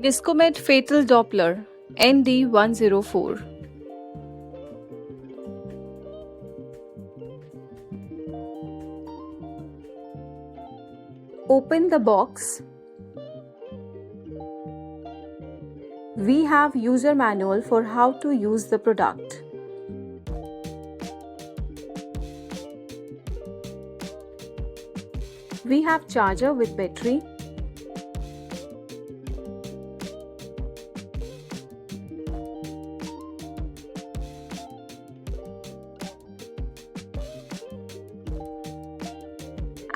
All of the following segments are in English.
Giscomet Fatal Doppler ND104. Open the box. We have user manual for how to use the product. We have charger with battery.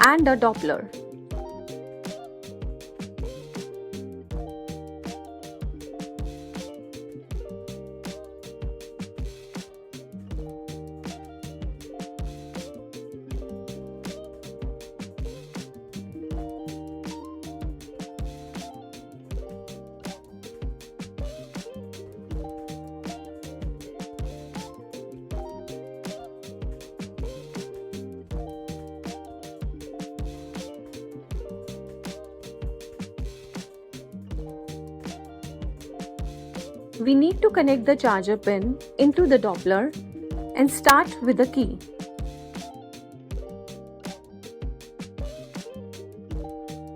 And a Doppler. We need to connect the charger pin into the Doppler and start with the key.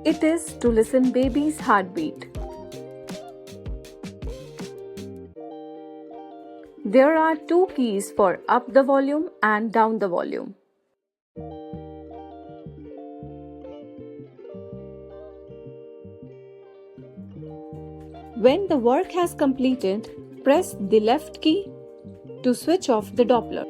It is to listen baby's heartbeat. There are two keys for up the volume and down the volume. When the work has completed, press the left key to switch off the Doppler.